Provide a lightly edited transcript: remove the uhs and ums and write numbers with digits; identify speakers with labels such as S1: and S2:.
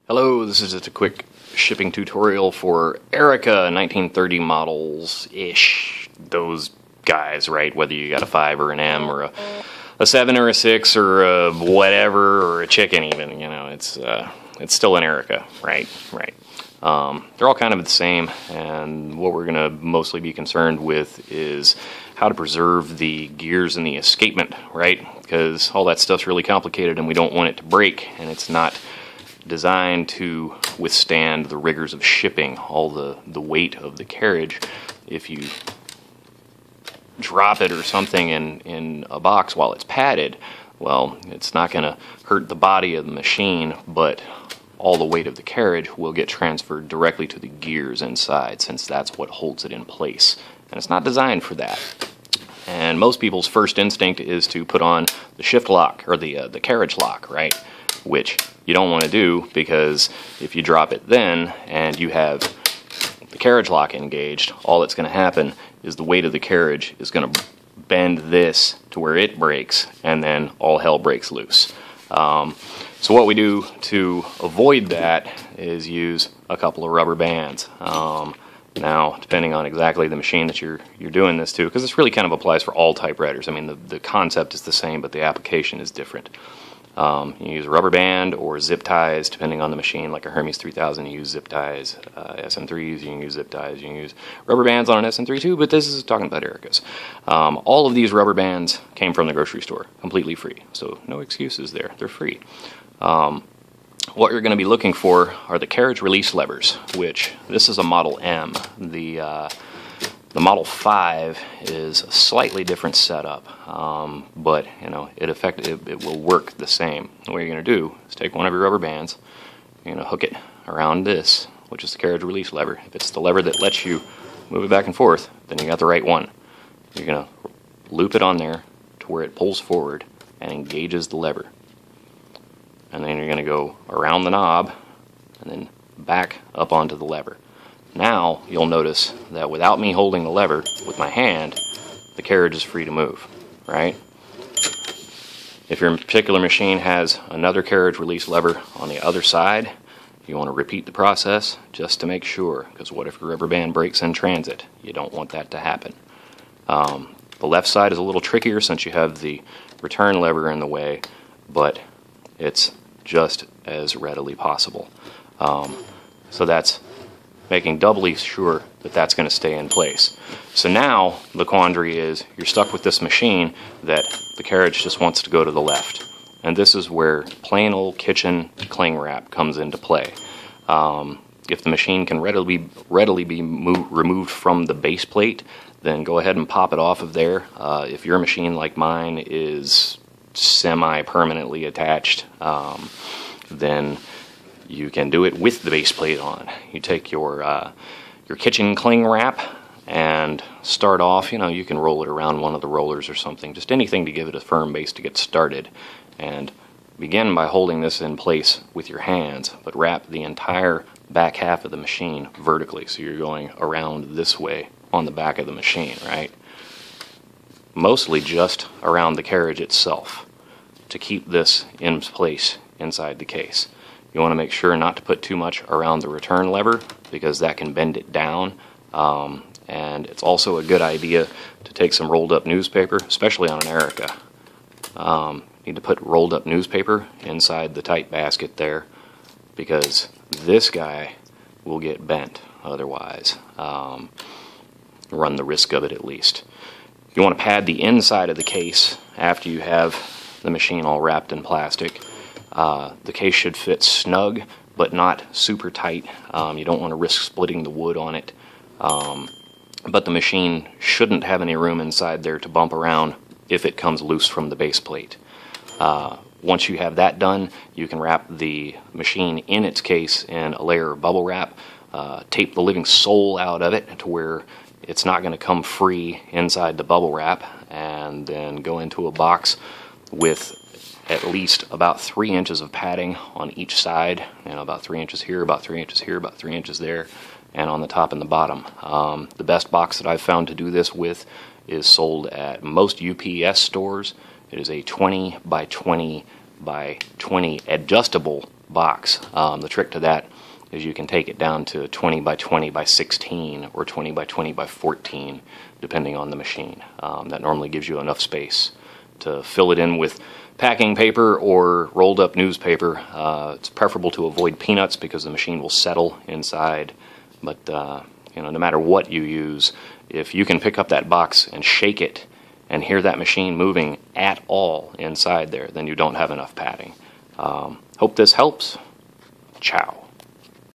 S1: Hello, this is just a quick shipping tutorial for Erika 1930 models-ish. Those guys, right? Whether you got a 5 or an M or a 7 or a 6 or a whatever or a chicken even, you know, it's still an Erika, right? Right. They're all kind of the same, and what we're going to mostly be concerned with is how to preserve the gears and the escapement, right? Because all that stuff's really complicated and we don't want it to break, and it's not designed to withstand the rigors of shipping, all the weight of the carriage. If you drop it or something in a box while it's padded, well, it's not going to hurt the body of the machine, but all the weight of the carriage will get transferred directly to the gears inside, since that's what holds it in place. And it's not designed for that. And most people's first instinct is to put on the shift lock, or the carriage lock, right? Which you don't want to do, because if you drop it then and you have the carriage lock engaged, all that's going to happen is the weight of the carriage is going to bend this to where it breaks, and then all hell breaks loose. So what we do to avoid that is use a couple of rubber bands. Now, depending on exactly the machine that you're doing this to, because this really kind of applies for all typewriters. I mean, the concept is the same, but the application is different. You use a rubber band or zip ties, depending on the machine. Like a Hermes 3000, you use zip ties. SM3s, you can use zip ties. You can use rubber bands on an SM3 too, but this is talking about Erikas. All of these rubber bands came from the grocery store, completely free. So no excuses there. They're free. What you're going to be looking for are the carriage release levers, which this is a Model M. The Model 5 is a slightly different setup, but you know it will work the same. What you're going to do is take one of your rubber bands, you're going to hook it around this, which is the carriage release lever. If it's the lever that lets you move it back and forth, then you got the right one. You're going to loop it on there to where it pulls forward and engages the lever. And then you're going to go around the knob and then back up onto the lever. Now you'll notice that without me holding the lever with my hand, the carriage is free to move, right? If your particular machine has another carriage release lever on the other side, you want to repeat the process just to make sure, because what if your rubber band breaks in transit? You don't want that to happen. The left side is a little trickier since you have the return lever in the way, but it's just as readily possible. So that's making doubly sure that that's going to stay in place. So now the quandary is you're stuck with this machine that the carriage just wants to go to the left. And this is where plain old kitchen cling wrap comes into play. If the machine can readily be removed from the base plate, then go ahead and pop it off of there. If your machine, like mine, is semi-permanently attached, then you can do it with the base plate on. You take your kitchen cling wrap and start off, you know, you can roll it around one of the rollers or something, just anything to give it a firm base to get started. And begin by holding this in place with your hands, but wrap the entire back half of the machine vertically, so you're going around this way on the back of the machine, right? Mostly just around the carriage itself to keep this in place inside the case. You want to make sure not to put too much around the return lever, because that can bend it down. And it's also a good idea to take some rolled up newspaper, especially on an Erika. You need to put rolled up newspaper inside the tight basket there, because this guy will get bent otherwise. Run the risk of it at least. You want to pad the inside of the case after you have the machine all wrapped in plastic. The case should fit snug, but not super tight. You don't want to risk splitting the wood on it. But the machine shouldn't have any room inside there to bump around if it comes loose from the base plate. Once you have that done, you can wrap the machine in its case in a layer of bubble wrap. Tape the living soul out of it to where it's not going to come free inside the bubble wrap, and then go into a box with at least about 3 inches of padding on each side. You know, about 3 inches here, about 3 inches here, about 3 inches there, and on the top and the bottom. The best box that I've found to do this with is sold at most UPS stores. It is a 20 by 20 by 20 adjustable box. The trick to that is you can take it down to 20 by 20 by 16 or 20 by 20 by 14, depending on the machine. That normally gives you enough space to fill it in with packing paper or rolled up newspaper. It's preferable to avoid peanuts because the machine will settle inside. But no matter what you use, if you can pick up that box and shake it and hear that machine moving at all inside there, then you don't have enough padding. Hope this helps. Ciao.